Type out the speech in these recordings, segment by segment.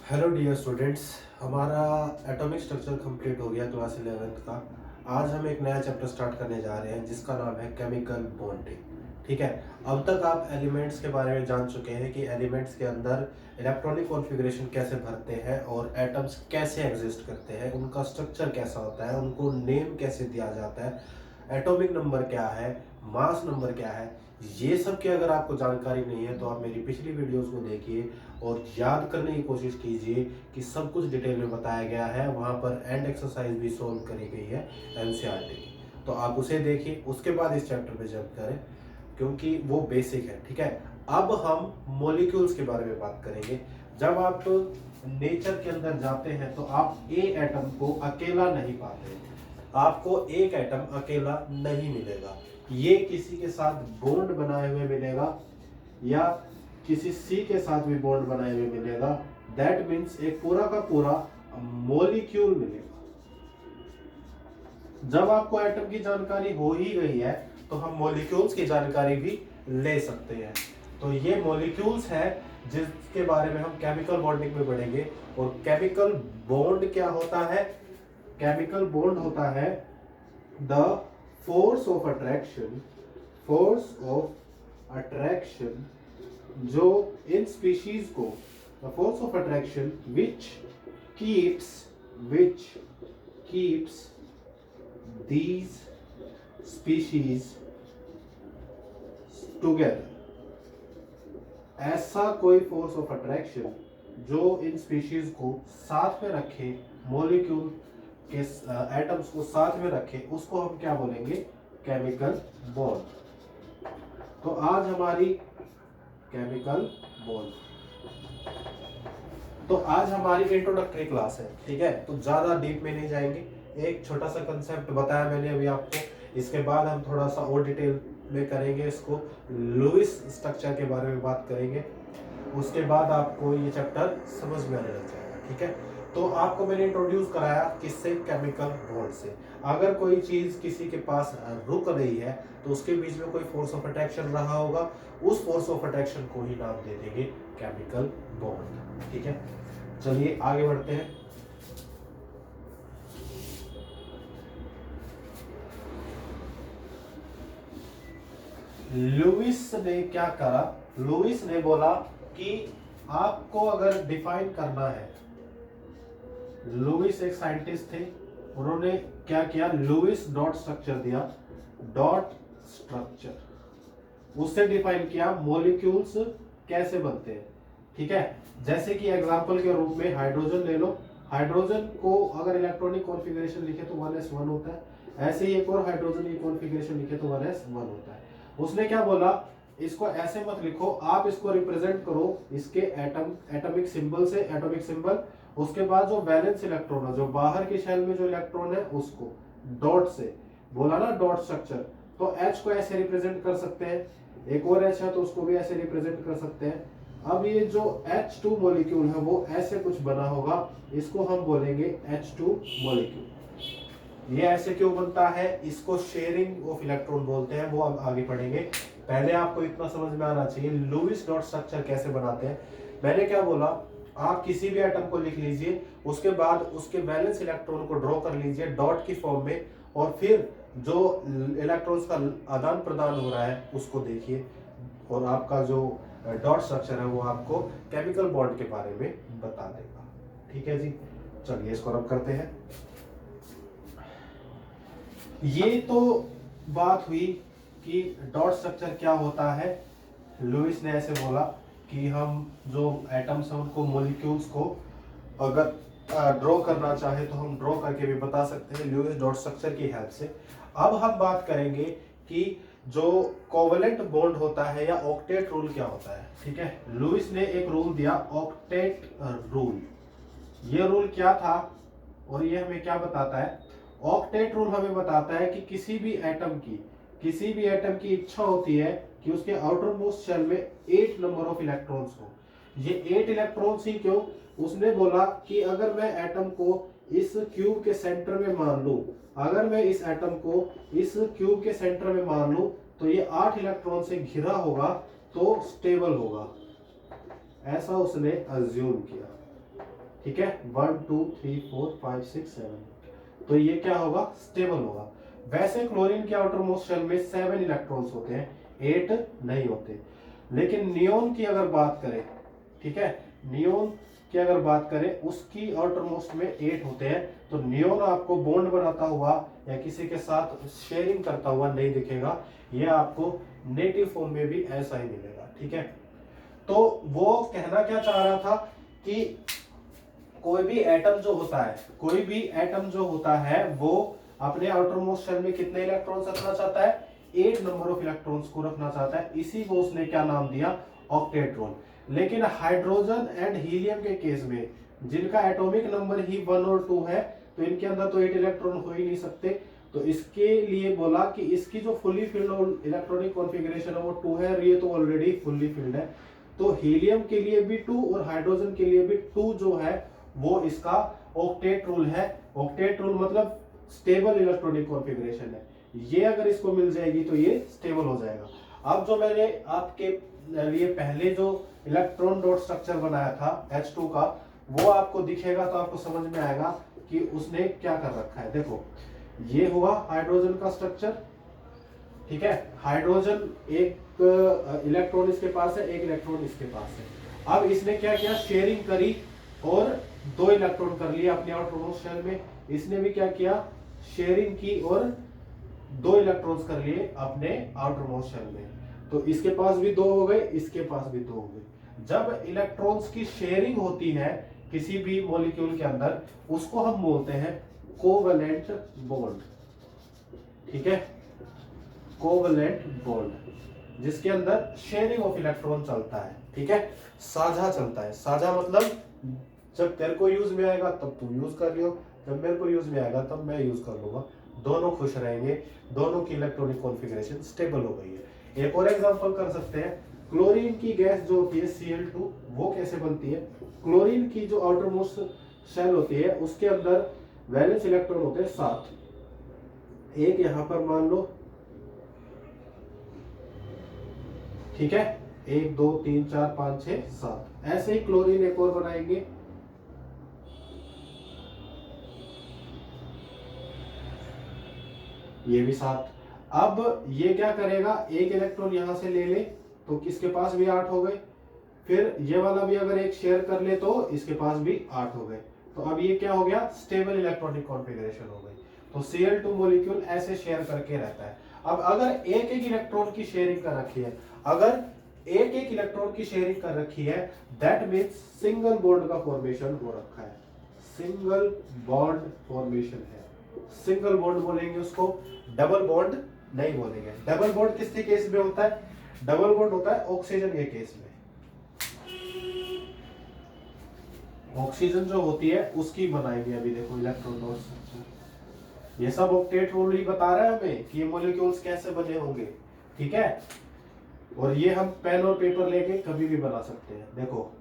Hello dear students, हमारा atomic structure complete हो गया क्लास 11th का। आज हम एक नया चैप्टर स्टार्ट करने जा रहे हैं जिसका नाम है केमिकल बॉन्डिंग। ठीक है। अब तक आप एलिमेंट्स के बारे में जान चुके हैं कि एलिमेंट्स के अंदर इलेक्ट्रॉनिक कॉन्फ़िगरेशन कैसे भरते हैं और एटम्स कैसे एग्जिस्ट करते हैं, उनका स्ट्रक्चर कैसा होता है, उनको नेम कैसे दिया जाता है, एटॉमिक नंबर क्या है, मास नंबर क्या है। ये सब की अगर आपको जानकारी नहीं है तो आप मेरी पिछली वीडियोस को देखिए और याद करने की कोशिश कीजिए कि सब कुछ डिटेल में बताया गया है। वहाँ पर एंड एक्सरसाइज भी सोल्व करी गई है एनसीईआरटी की, तो आप उसे देखिए, उसके बाद इस चैप्टर पे जंप करें क्योंकि वो बेसिक है। ठीक है। अब हम मॉलिक्यूल्स के बारे में बात करेंगे। जब आप नेचर के अंदर जाते हैं तो आप ए एटम को अकेला नहीं पाते, आपको एक एटम अकेला नहीं मिलेगा। ये किसी के साथ बॉन्ड बनाए हुए मिलेगा या किसी सी के साथ भी बॉन्ड बनाए हुए मिलेगा। दैट मीन्स एक पूरा का पूरा मॉलिक्यूल मिलेगा। जब आपको एटम की जानकारी हो ही गई है तो हम मॉलिक्यूल्स की जानकारी भी ले सकते हैं। तो ये मॉलिक्यूल्स है जिसके बारे में हम केमिकल बॉन्डिंग में पढ़ेंगे। और केमिकल बॉन्ड क्या होता है? केमिकल बॉन्ड होता है the force of attraction, force of attraction जो इन स्पीशीज को, the force of attraction keeps which keeps these species together। ऐसा कोई फोर्स ऑफ अट्रैक्शन जो इन स्पीशीज को साथ में रखे, मॉलिक्यूल के एटम्स को साथ में रखे, उसको हम क्या बोलेंगे? Chemical bond. तो आज हमारी केमिकल बॉन्ड, तो आज हमारी इंट्रोडक्टरी क्लास है। ठीक है, तो ज्यादा डीप में नहीं जाएंगे, एक छोटा सा कंसेप्ट बताया मैंने अभी आपको। इसके बाद हम थोड़ा सा और डिटेल में करेंगे इसको, लुईस स्ट्रक्चर के बारे में बात करेंगे। उसके बाद आपको ये चैप्टर समझ में आने लग जाएगा। ठीक है, तो आपको मैंने इंट्रोड्यूस कराया किससे? केमिकल बॉन्ड से। अगर कोई चीज किसी के पास रुक रही है तो उसके बीच में कोई फोर्स ऑफ अट्रैक्शन रहा होगा, उस फोर्स ऑफ अट्रैक्शन को ही नाम दे देंगे केमिकल बॉन्ड। ठीक है, चलिए आगे बढ़ते हैं। लुईस ने क्या करा? लुईस ने बोला कि आपको अगर डिफाइन करना है, लुईस एक साइंटिस्ट थे, उन्होंने क्या किया? लुईस डॉट स्ट्रक्चर दिया, डॉट स्ट्रक्चर, उससे डिफाइन किया मॉलिक्यूल्स कैसे बनते हैं। ठीक है, जैसे कि एग्जांपल के रूप में हाइड्रोजन ले लो। हाइड्रोजन को अगर इलेक्ट्रॉनिक कॉन्फ़िगरेशन लिखे तो 1s1 होता है। ऐसे ही एक और हाइड्रोजन की कॉन्फ़िगरेशन लिखे तो 1s1 होता है। उसने क्या बोला? इसको ऐसे मत लिखो, आप इसको रिप्रेजेंट करो इसके एटॉमिक सिंबल से, एटॉमिक सिंबल, उसके बाद जो वैलेंस इलेक्ट्रॉन है, जो बाहर की शेल में जो इलेक्ट्रॉन है, उसको डॉट से बोला ना, डॉट स्ट्रक्चर। तो H को ऐसे रिप्रेजेंट कर सकते हैं, एक और H है तो उसको भी ऐसे रिप्रेजेंट कर सकते हैं। अब ये जो H2 मॉलिक्यूल है वो ऐसे कुछ बना होगा, इसको हम बोलेंगे H2 मॉलिक्यूल। ये ऐसे क्यों बनता है? इसको शेयरिंग ऑफ इलेक्ट्रॉन बोलते हैं, वो अब आगे पढ़ेंगे। पहले आपको इतना समझ में आना चाहिए लुईस डॉट स्ट्रक्चर कैसे बनाते हैं। मैंने क्या बोला? आप किसी भी एटम को लिख लीजिए, उसके बाद उसके वैलेंस इलेक्ट्रॉन को ड्रॉ कर लीजिए डॉट की फॉर्म में, और फिर जो इलेक्ट्रॉन्स का आदान प्रदान हो रहा है उसको देखिए, और आपका जो डॉट स्ट्रक्चर है वो आपको केमिकल बॉन्ड के बारे में बता देगा। ठीक है जी, चलिए इसको रब करते हैं। ये तो बात हुई कि डॉट स्ट्रक्चर क्या होता है। लुईस ने ऐसे बोला कि हम जो एटम्स हैं उनको, मॉलिक्यूल्स को अगर ड्रॉ करना चाहे तो हम ड्रॉ करके भी बता सकते हैं लुईस डॉट स्ट्रक्चर की हेल्प से। अब हम बात करेंगे कि जो कोवेलेंट बॉन्ड होता है या ऑक्टेट रूल क्या होता है। ठीक है, लुईस ने एक रूल दिया, ऑक्टेट रूल। ये रूल क्या था और ये हमें क्या बताता है? ऑक्टेट रूल हमें बताता है कि किसी भी एटम की इच्छा होती है कि उसके आउटर मोस्ट शेल में 8 नंबर ऑफ इलेक्ट्रॉन्स हो। ये 8 इलेक्ट्रॉन्स ही क्यों? उसने बोला कि अगर मैं एटम को इस क्यूब के सेंटर में मान लूं, अगर मैं इस एटम को इस क्यूब के सेंटर में मान लूं तो ये 8 इलेक्ट्रॉन से घिरा होगा तो स्टेबल होगा, ऐसा उसने अज्यूम किया। ठीक है, 1 2 3 4 5 6 7, तो ये क्या होगा, स्टेबल होगा। वैसे क्लोरीन के आउटर मोस्ट शेल में 7 इलेक्ट्रॉन्स होते हैं, 8 नहीं होते। लेकिन नियोन की अगर बात करें, ठीक है, नियोन की अगर बात करें, उसकी आउटर मोस्ट में 8 होते हैं। तो नियोन आपको बॉन्ड बनाता हुआ या किसी के साथ शेयरिंग करता हुआ नहीं दिखेगा, ये आपको नेटिव फॉर्म में भी ऐसा ही मिलेगा। ठीक है, तो वो कहना क्या चाह रहा था कि कोई भी एटम जो होता है, कोई भी एटम जो होता है वो अपने आउटर मोस्ट शेल में कितने इलेक्ट्रॉन्स रखना चाहता है, 8 नंबर ऑफ इलेक्ट्रॉन्स को रखना चाहता है। इसी को उसने क्या नाम दिया, ऑक्टेट्रॉन। लेकिन हाइड्रोजन एंड हीलियम के केस में, जिनका एटॉमिक नंबर ही 1 और 2 है, तो इनके अंदर तो 8 इलेक्ट्रॉन हो ही नहीं सकते। तो इसके लिए बोला कि इसकी जो फुली फिल्ड इलेक्ट्रॉनिक कॉन्फ़िगरेशन है वो 2 है, और ये तो ऑलरेडी फुल्ली फिल्ड है। तो हीलियम के लिए भी 2 और हाइड्रोजन के लिए भी 2 जो है वो इसका ऑक्टेट रूल है। ऑक्टेट रूल मतलब स्टेबल इलेक्ट्रॉनिक कॉन्फ़िगरेशन है। ये अगर इसको मिल जाएगी तो ये स्टेबल हो जाएगा। अब जो मैंने आपके लिए पहले जो इलेक्ट्रॉन डॉट स्ट्रक्चर बनाया था H2 का, वो आपको दिखेगा तो आपको समझ में आएगा कि उसने क्या कर रखा है। देखो, ये हुआ हाइड्रोजन का स्ट्रक्चर, ठीक है, हाइड्रोजन एक इलेक्ट्रॉन इसके पास है, एक इलेक्ट्रॉन इसके पास है। अब इसने क्या किया, शेयरिंग करी और 2 इलेक्ट्रॉन कर लिए अपने आउटर मोस्ट शेल में। इसने भी क्या किया, शेयरिंग की और 2 इलेक्ट्रॉन्स कर लिए अपने आउटर मोस्ट शेल में। तो इसके पास भी 2 हो गए, इसके पास भी 2 हो गए। जब इलेक्ट्रॉन्स की शेयरिंग होती है किसी भी मॉलिक्यूल के अंदर, उसको हम बोलते हैं कोवलेंट बॉन्ड। ठीक है, कोवलेंट बॉन्ड, जिसके अंदर शेयरिंग ऑफ इलेक्ट्रॉन चलता है। ठीक है, साझा चलता है। साझा मतलब जब तेरे को यूज में आएगा तब तू यूज कर लियो, जब मेरे को यूज में आएगा तब मैं यूज कर लूंगा, दोनों खुश रहेंगे, दोनों की इलेक्ट्रॉनिक कॉन्फ़िगरेशन स्टेबल हो गई है। एक और एग्जांपल कर सकते हैं, क्लोरीन की गैस जो होती है Cl2, वो कैसे बनती है। क्लोरीन की जो आउटर मोस्ट शेल होती है उसके अंदर वैलेंस इलेक्ट्रॉन होते हैं 7, एक यहां पर मान लो, ठीक है, 1 2 3 4 5 6 7, ऐसे ही क्लोरीन एक और बनाएंगे, ये भी 7। अब ये क्या करेगा, एक इलेक्ट्रॉन यहां से ले ले तो किसके पास भी 8 हो गए, फिर ये वाला भी अगर एक शेयर कर ले तो इसके पास भी 8 हो गए। तो अब ये क्या हो गया, स्टेबल इलेक्ट्रॉनिक कॉन्फ़िगरेशन हो गई। तो Cl2 मॉलिक्यूल ऐसे शेयर करके रहता है। अब अगर एक एक इलेक्ट्रॉन की शेयरिंग कर रखी है, अगर एक एक इलेक्ट्रॉन की शेयरिंग कर रखी है, दैट मीन्स सिंगल बॉन्ड का फॉर्मेशन हो रखा है, सिंगल बॉन्ड फॉर्मेशन है। सिंगल बॉन्ड बोलेंगे उसको, डबल बॉन्ड नहीं बोलेंगे। डबल बॉन्ड किसके केस में होता है, डबल बॉन्ड होता है ऑक्सीजन के केस में। ऑक्सीजन जो होती है उसकी बनाएंगे अभी, देखो इलेक्ट्रॉन डॉट स्ट्रक्चर। ये सब ऑक्टेट रूल ही बता रहा है हमें कि ये मॉलिक्यूल्स कैसे बने होंगे। ठीक है, और ये हम पेन और पेपर लेके कभी भी बना सकते हैं। देखो,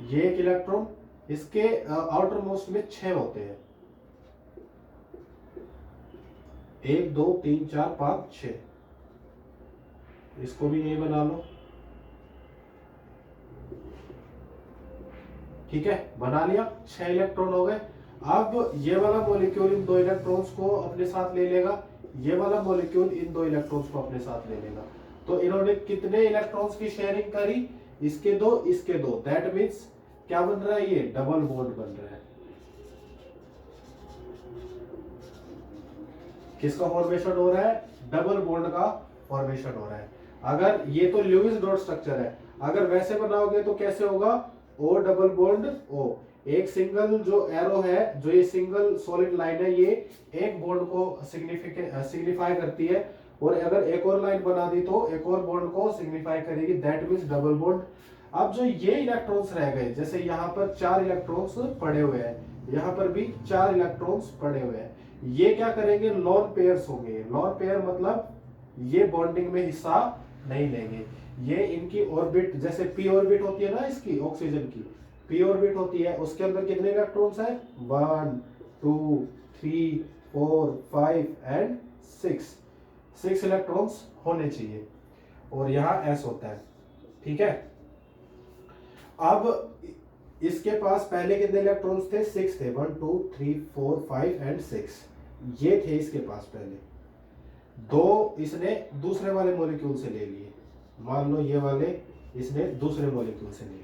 ये एक इलेक्ट्रॉन, इसके आउटर मोस्ट में 6 होते हैं, 1 2 3 4 5 6, इसको भी यही बना लो। ठीक है, बना लिया, 6 इलेक्ट्रॉन हो गए। अब ये वाला मॉलिक्यूल इन 2 इलेक्ट्रॉन्स को अपने साथ ले लेगा, ये वाला मॉलिक्यूल इन 2 इलेक्ट्रॉन्स को अपने साथ ले लेगा। तो इन्होंने कितने इलेक्ट्रॉन्स की शेयरिंग करी, इसके 2 इसके 2, दैट मीन्स क्या बन रहा है, ये डबल बॉन्ड बन रहा है। किसका फॉर्मेशन हो रहा है, डबल बॉन्ड का फॉर्मेशन हो रहा है। अगर ये तो ल्यूइस डॉट स्ट्रक्चर है, अगर वैसे बनाओगे तो कैसे होगा, ओ डबल बॉन्ड ओ, एक सिंगल जो एरो है, जो ये सिंगल सॉलिड लाइन है, ये एक बॉन्ड को सिग्निफाई करती है, और अगर एक और लाइन बना दी तो एक और बॉन्ड को सिग्निफाई करेगी, दैट मीन्स डबल बॉन्ड। अब जो ये इलेक्ट्रॉन्स रह गए, जैसे यहाँ पर 4 इलेक्ट्रॉन्स पड़े हुए हैं, यहाँ पर भी 4 इलेक्ट्रॉन्स पड़े हुए हैं, ये क्या करेंगे, लॉन पेयर्स होंगे। लॉन पेयर मतलब ये बॉन्डिंग में हिस्सा नहीं लेंगे, ये इनकी ऑर्बिट, जैसे पी ऑर्बिट होती है ना इसकी, ऑक्सीजन की पी ऑर्बिट होती है, उसके अंदर कितने इलेक्ट्रॉन्स हैं, 1 2 3 4 5 एंड 6 इलेक्ट्रॉन्स होने चाहिए, और यहाँ एस होता है। ठीक है, अब इसके पास पहले कितने इलेक्ट्रॉन्स थे? 6 थे, 1 2 3 4 5 एंड 6, ये थे इसके पास पहले। दो इसने दूसरे वाले मॉलिक्यूल से ले लिए, मान लो ये वाले इसने दूसरे मॉलिक्यूल से ले लिए।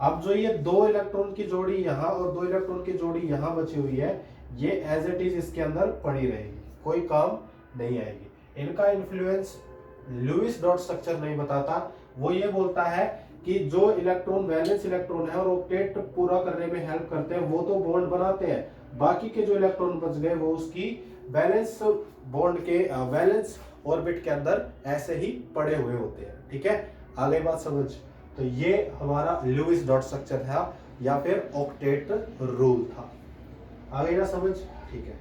अब जो ये दो इलेक्ट्रॉन की जोड़ी यहाँ और दो इलेक्ट्रॉन की जोड़ी यहाँ बची हुई है, ये एज इट इज इसके अंदर पड़ी रहेगी, कोई काम नहीं आएगी। इनका इन्फ्लुएंस लुईस डॉट स्ट्रक्चर नहीं बताता, वो ये बोलता है कि जो इलेक्ट्रॉन वैलेंस इलेक्ट्रॉन है और ऑक्टेट पूरा करने में हेल्प करते हैं वो तो बॉन्ड बनाते हैं, बाकी के जो इलेक्ट्रॉन बच गए वो उसकी वैलेंस बॉन्ड के वैलेंस ऑर्बिट के अंदर ऐसे ही पड़े हुए होते हैं। ठीक है, आगे बात समझ। तो ये हमारा लुईस डॉट स्ट्रक्चर था या फिर ऑक्टेट रूल था, आगे ना समझ। ठीक है,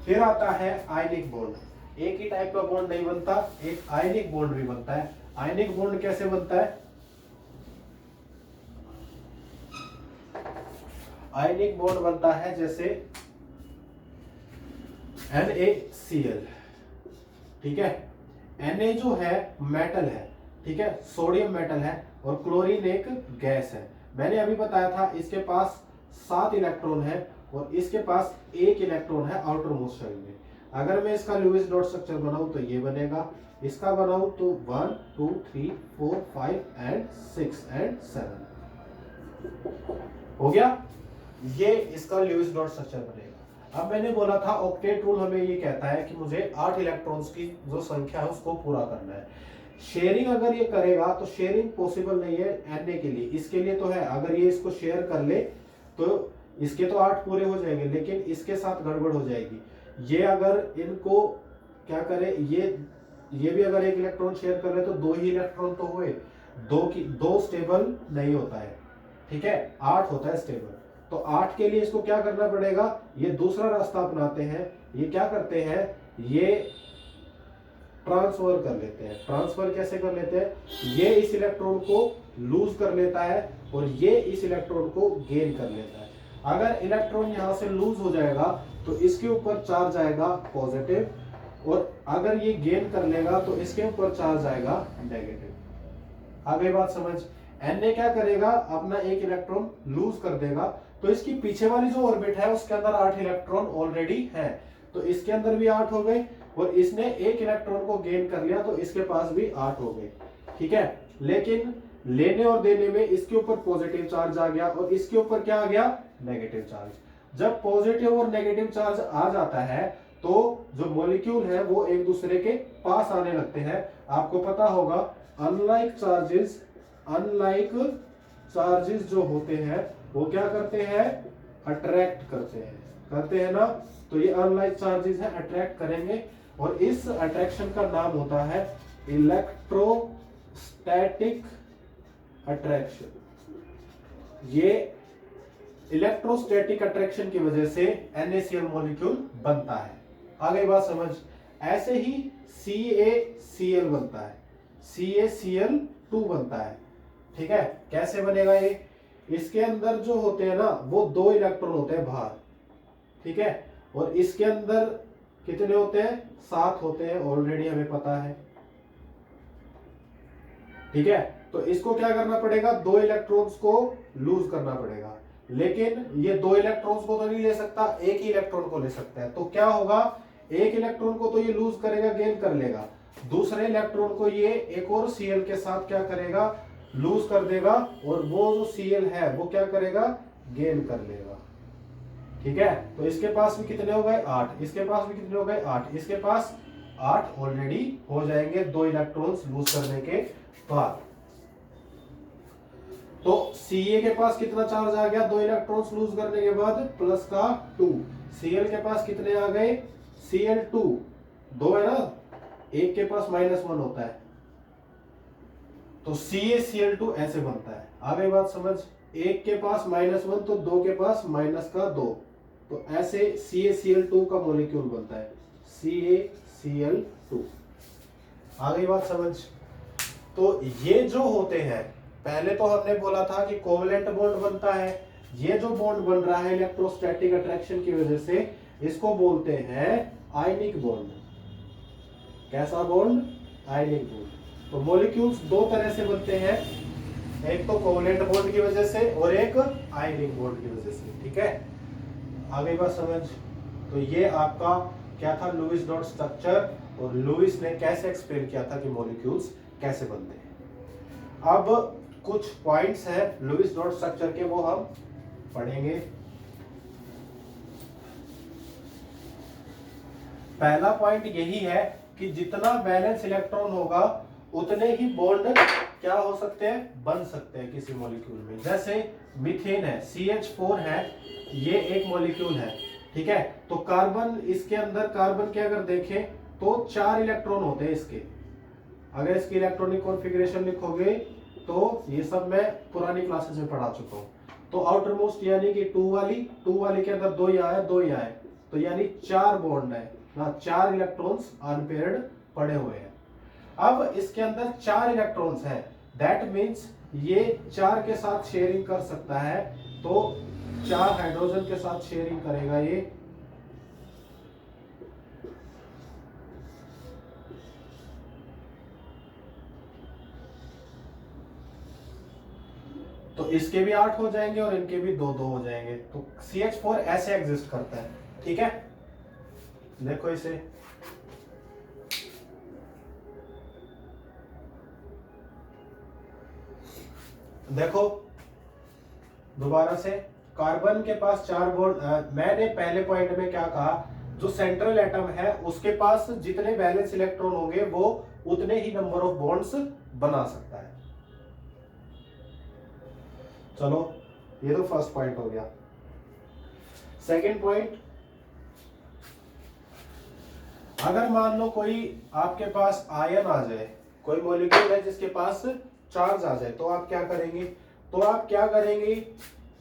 फिर आता है आयनिक बॉन्ड। एक ही टाइप का बॉन्ड नहीं बनता, एक आयनिक बॉन्ड भी बनता है। आयनिक बॉन्ड कैसे बनता है? आयनिक बॉन्ड बनता है जैसे NaCl। ठीक है, Na जो है मेटल है, ठीक है, सोडियम मेटल है और क्लोरीन एक गैस है। मैंने अभी बताया था इसके पास 7 इलेक्ट्रॉन है और इसके पास 1 इलेक्ट्रॉन है आउटर मोस्ट शेल में। अगर मैं इसका लुईस डॉट स्ट्रक्चर बनाऊं तो ये बनेगा, इसका बनाऊं तो 1 2 3 4 5 एंड 6 एंड 7 हो गया। ये इसका लुईस डॉट स्ट्रक्चर बनेगा। अब मैंने बोला था ऑक्टेट रूल हमें ये कहता है कि मुझे 8 इलेक्ट्रॉन्स की जो संख्या है उसको पूरा करना है। शेयरिंग अगर ये करेगा तो शेयरिंग पॉसिबल नहीं है Na के लिए, इसके लिए तो है। अगर ये इसको शेयर कर ले तो इसके तो 8 पूरे हो जाएंगे, लेकिन इसके साथ गड़बड़ हो जाएगी। ये अगर इनको क्या करे, ये भी अगर 1 इलेक्ट्रॉन शेयर कर ले तो 2 ही इलेक्ट्रॉन तो हुए, 2 स्टेबल नहीं होता है। ठीक है, 8 होता है स्टेबल। तो 8 के लिए इसको क्या करना पड़ेगा, ये दूसरा रास्ता अपनाते हैं। ये क्या करते हैं, ये ट्रांसफर कर लेते हैं। ट्रांसफर कैसे कर लेते हैं, ये इस इलेक्ट्रॉन को लूज कर लेता है और ये इस इलेक्ट्रॉन को गेन कर लेता है। अगर इलेक्ट्रॉन यहां से लूज हो जाएगा तो इसके ऊपर चार्ज आएगा पॉजिटिव, और अगर ये गेन कर लेगा तो इसके ऊपर चार्ज आएगा नेगेटिव। आगे बात समझ। Na क्या करेगा, अपना 1 इलेक्ट्रॉन लूज कर देगा, तो इसकी पीछे वाली जो ऑर्बिट है उसके अंदर 8 इलेक्ट्रॉन ऑलरेडी है, तो इसके अंदर भी 8 हो गए, और इसने 1 इलेक्ट्रॉन को गेन कर लिया तो इसके पास भी 8 हो गए। ठीक है, लेकिन लेने और देने में इसके ऊपर पॉजिटिव चार्ज आ गया और इसके ऊपर क्या आ गया, नेगेटिव चार्ज। जब पॉजिटिव और नेगेटिव चार्ज आ जाता है तो जो मॉलिक्यूल है वो एक दूसरे के पास आने लगते हैं। आपको पता होगा अनलाइक चार्जेस जो होते हैं वो क्या करते हैं, अट्रैक्ट करते हैं ना। तो ये अनलाइक चार्जेस है, अट्रैक्ट करेंगे, और इस अट्रैक्शन का नाम होता है इलेक्ट्रोस्टैटिक अट्रैक्शन। ये इलेक्ट्रोस्टैटिक अट्रैक्शन की वजह से NaCl मॉलिक्यूल बनता है। आगे बात समझ। ऐसे ही CaCl बनता है, CaCl2 बनता है। ठीक है, कैसे बनेगा ये, इसके अंदर जो होते हैं ना वो 2 इलेक्ट्रॉन होते हैं बाहर। ठीक है, और इसके अंदर कितने होते हैं, 7 होते हैं, ऑलरेडी हमें पता है। ठीक है, तो इसको क्या करना पड़ेगा, 2 इलेक्ट्रॉन्स को लूज करना पड़ेगा, लेकिन ये 2 इलेक्ट्रॉन्स को तो नहीं ले सकता, 1 ही इलेक्ट्रॉन को ले सकता है। तो क्या होगा, 1 इलेक्ट्रॉन को तो ये लूज करेगा, गेन कर लेगा, दूसरे इलेक्ट्रॉन को ये एक और Cl के साथ क्या करेगा, लूज कर देगा, और वो जो Cl है वो क्या करेगा, गेन कर लेगा। ठीक है, तो इसके पास भी कितने हो गए, 8, इसके पास भी कितने हो गए, 8, इसके पास 8 ऑलरेडी हो जाएंगे 2 इलेक्ट्रॉन्स लूज करने के बाद। तो Ca के पास कितना चार्ज आ गया, 2 इलेक्ट्रॉन्स लूज करने के बाद प्लस का 2। Cl के पास कितने आ गए, Cl2, 2 है ना, एक के पास -1 होता है, तो CaCl2 ऐसे बनता है। आगे बात समझ। एक के पास -1 तो 2 के पास -2, तो ऐसे CaCl2 का मॉलिक्यूल बनता है, CaCl2। आगे बात समझ। तो ये जो होते हैं, पहले तो हमने बोला था कि कोवेलेंट बॉन्ड बनता है, ये जो बॉन्ड बन रहा है इलेक्ट्रोस्टैटिक अट्रैक्शन की वजह से, इसको बोलते हैं आयनिक बॉन्ड। कैसा बॉन्ड, आयनिक बॉन्ड। तो मॉलिक्यूल्स 2 तरह से बनते हैं, एक तो कोवलेंट बॉन्ड की वजह से और एक आयनिक बॉन्ड की वजह से। ठीक है, आगे बात समझ। तो ये आपका क्या था, लुईस डॉट स्ट्रक्चर, और लुईस ने कैसे एक्सप्लेन किया था कि मॉलिक्यूल्स कैसे बनते हैं। अब कुछ पॉइंट्स हैं लुईस डॉट स्ट्रक्चर के, वो हम पढ़ेंगे। पहला पॉइंट यही है कि जितना वैलेंस इलेक्ट्रॉन होगा उतने ही बॉन्ड क्या हो सकते हैं, बन सकते हैं किसी मॉलिक्यूल में। जैसे मीथेन है, CH4 है, ये एक मॉलिक्यूल है। ठीक है, तो कार्बन, इसके अंदर कार्बन के अगर देखें तो 4 इलेक्ट्रॉन होते हैं इसके। अगर इसकी इलेक्ट्रॉनिक कॉन्फ़िगरेशन लिखोगे तो ये सब मैं पुरानी क्लासेस में पढ़ा चुका हूं। तो आउटर मोस्ट यानी कि 2 वाली के अंदर 2 यहाँ है, 2 यहाँ है, तो यानी 4 बॉन्ड है ना, 4 इलेक्ट्रॉन्स अनपेयर्ड पड़े हुए हैं। अब इसके अंदर 4 इलेक्ट्रॉन्स हैं, दैट मीन्स ये 4 के साथ शेयरिंग कर सकता है, तो 4 हाइड्रोजन के साथ शेयरिंग करेगा ये। तो इसके भी 8 हो जाएंगे और इनके भी 2-2 हो जाएंगे। तो CH4 ऐसे एग्जिस्ट करता है। ठीक है, देखो इसे, देखो दोबारा से, कार्बन के पास 4 बॉन्ड। मैंने पहले पॉइंट में क्या कहा, जो सेंट्रल एटम है उसके पास जितने वैलेंस इलेक्ट्रॉन होंगे वो उतने ही नंबर ऑफ बॉन्ड्स बना सकता है। चलो, ये तो फर्स्ट पॉइंट हो गया। सेकंड पॉइंट, अगर मान लो कोई आपके पास आयन आ जाए, कोई मॉलिक्यूल है जिसके पास चार्ज आ जाए, तो आप क्या करेंगे,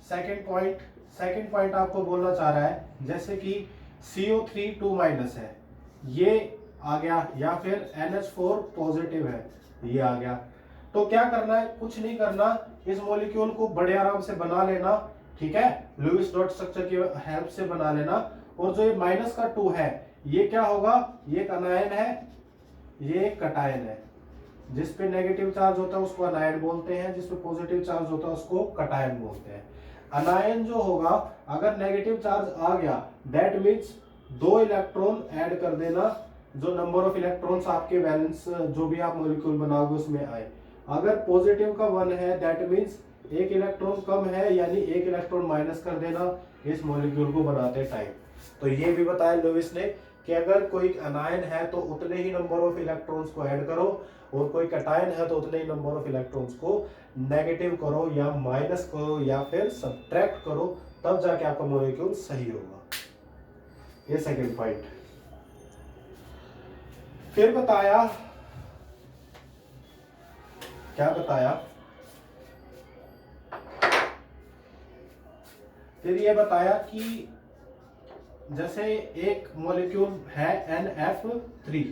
सेकंड पॉइंट आपको बोलना चाह रहा है, जैसे कि CO3 2- है, ये आ गया, या फिर NH4 पॉजिटिव है, ये आ गया। तो क्या करना है, कुछ नहीं करना, इस मॉलिक्यूल को बड़े आराम से बना लेना। ठीक है, लुईस डॉट स्ट्रक्चर की हेल्प से बना लेना। और जो ये -2 है, ये क्या होगा, ये एक अनायन है, ये एक कटायन है। जिस पे नेगेटिव चार्ज होता है उसको अनायन बोलते हैं, जिस पे पॉजिटिव चार्ज होता है उसको कटायन बोलते हैं। अनायन जो होगा, अगर नेगेटिव चार्ज आ गया, दैट मीन्स 2 इलेक्ट्रॉन ऐड कर देना, जो नंबर ऑफ इलेक्ट्रॉन्स आपके वैलेंस जो भी आप मॉलिक्यूल बनाओगे उसमें आए। अगर पॉजिटिव का 1 है, दैट मीन्स 1 इलेक्ट्रॉन कम है, यानी 1 इलेक्ट्रॉन माइनस कर देना इस मॉलिक्यूल को बनाते टाइम। तो ये भी बताया लुईस ने कि अगर कोई अनायन है तो उतने ही नंबर ऑफ इलेक्ट्रॉन्स को ऐड करो, और कोई कटायन है तो उतने ही नंबर ऑफ इलेक्ट्रॉन्स को नेगेटिव करो या माइनस करो या फिर सब्ट्रैक्ट करो, तब जाके आपका मॉलिक्यूल सही होगा। ये सेकंड पॉइंट। फिर बताया, क्या बताया, फिर ये बताया कि जैसे एक मॉलिक्यूल है NF3,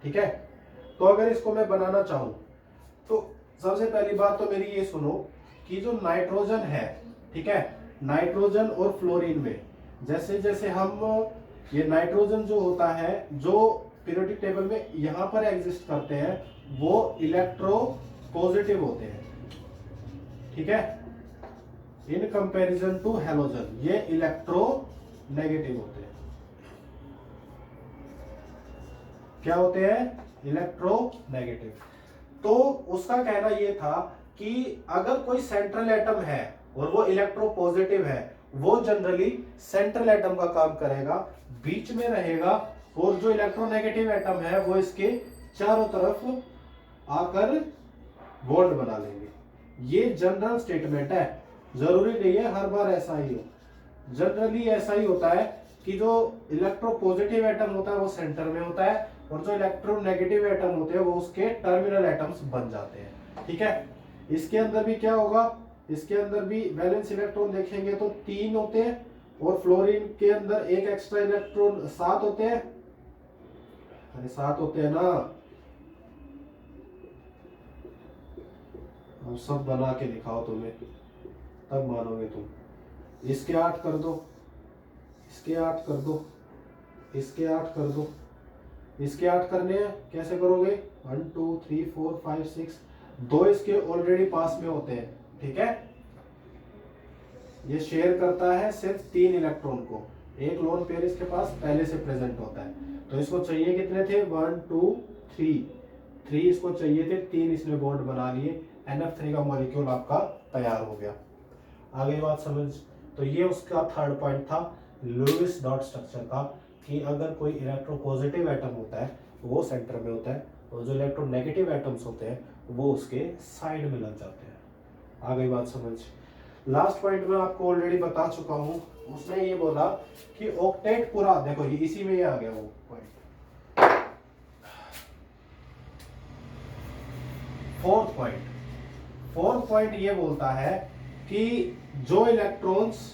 ठीक है, तो अगर इसको मैं बनाना चाहूं, तो सबसे पहली बात तो मेरी ये सुनो कि जो नाइट्रोजन है, ठीक है, नाइट्रोजन और फ्लोरीन में जैसे जैसे हम, ये नाइट्रोजन जो होता है, जो पीरियोडिक टेबल में यहां पर एग्जिस्ट करते हैं, वो इलेक्ट्रो पॉजिटिव होते हैं। ठीक है, इन कंपैरिजन टू हैलोजन ये इलेक्ट्रो नेगेटिव होते हैं। क्या होते हैं, इलेक्ट्रो नेगेटिव। तो उसका कहना यह था कि अगर कोई सेंट्रल एटम है और वो इलेक्ट्रो पॉजिटिव है, वो जनरली सेंट्रल एटम का काम करेगा, बीच में रहेगा, और जो इलेक्ट्रोनेगेटिव एटम है वो इसके चारों तरफ आकर बॉन्ड बना लेंगे। ये जनरल स्टेटमेंट है, जरूरी नहीं है हर बार ऐसा ही हो। जनरली ऐसा ही होता है कि जो इलेक्ट्रो पॉजिटिव एटम होता है वो सेंटर में होता है, और जो इलेक्ट्रोनेगेटिव एटम होते हैं वो उसके टर्मिनल एटम्स बन जाते हैं। ठीक है, इसके अंदर भी क्या होगा, इसके अंदर भी वैलेंस इलेक्ट्रॉन देखेंगे तो 3 होते हैं, और फ्लोरीन के अंदर एक एक्स्ट्रा इलेक्ट्रॉन 7 होते हैं। अरे 7 होते हैं ना, हम सब बना के दिखाओ तुम्हें, तब मानोगे तुम। इसके 8 कर दो, इसके 8 कर दो, इसके 8 कर दो, इसके 8 करने हैं, कैसे करोगे, 1 2 3 4 5 6, दो इसके ऑलरेडी पास में होते हैं, ठीक है। ये शेयर करता है सिर्फ 3 इलेक्ट्रॉन को, एक लोन पेयर इसके पास पहले से प्रेजेंट होता है। तो इसको चाहिए कितने थे, 1 2 3 इसको चाहिए थे, 3 इसने बॉन्ड बना लिए, NF3 का मॉलिक्यूल आपका तैयार हो गया। आ गई बात समझ। तो ये उसका थर्ड पॉइंट था लुईस डॉट स्ट्रक्चर का, कि अगर कोई इलेक्ट्रोपॉजिटिव एटम होता है वो सेंटर में होता है और जो इलेक्ट्रोनेगेटिव एटम्स होते हैं वो उसके साइड में लग जाते हैं। आ गई बात समझ। लास्ट पॉइंट में आपको ऑलरेडी बता चुका हूं, उसने ये बोला कि ऑक्टेट पूरा, देखो ये इसी में ये आ गया वो पॉइंट। फोर्थ पॉइंट ये बोलता है कि जो इलेक्ट्रॉन्स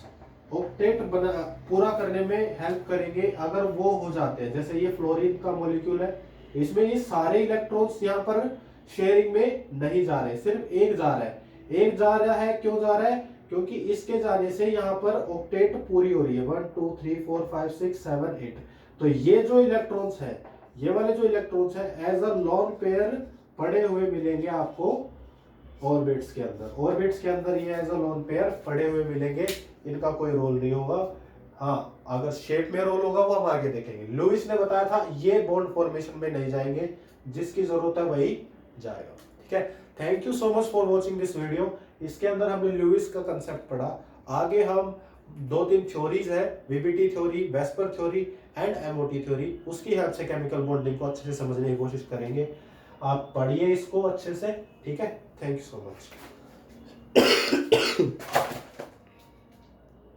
ऑक्टेट पूरा करने में हेल्प करेंगे अगर वो हो जाते हैं, जैसे ये फ्लोरीन का मॉलिक्यूल है, इसमें ये सारे इलेक्ट्रॉन्स यहाँ पर शेयरिंग में नहीं जा रहे, सिर्फ एक जा रहा है। एक जा रहा है, क्यों जा रहा है, क्योंकि इसके जाने से यहाँ पर ऑक्टेट पूरी हो रही है, 1 2 3 4 5 6 7 8। तो ये जो इलेक्ट्रॉन्स है, ये वाले जो इलेक्ट्रॉन्स है एज अ लोन पेयर पड़े हुए मिलेंगे आपको ऑर्बिट्स के अंदर। ऑर्बिट्स के अंदर ये एज अ लोन पेयर पड़े हुए मिलेंगे, इनका कोई रोल नहीं होगा। हाँ, अगर शेप में रोल होगा वो हम आगे देखेंगे। लुईस ने बताया था ये बॉन्ड फॉर्मेशन में नहीं जाएंगे, जिसकी जरूरत है वही जाएगा, ठीक है। Thank you so much for watching this video. इसके अंदर हमने लुईस का कंसेप्ट पढ़ा। आगे हम 2-3 थ्योरीज है, VBT theory, VSEPR theory and MOT theory, उसकी हेल्प से केमिकल बॉन्डिंग को अच्छे से समझने की कोशिश करेंगे। आप पढ़िए इसको अच्छे से, ठीक है। Thank you so much.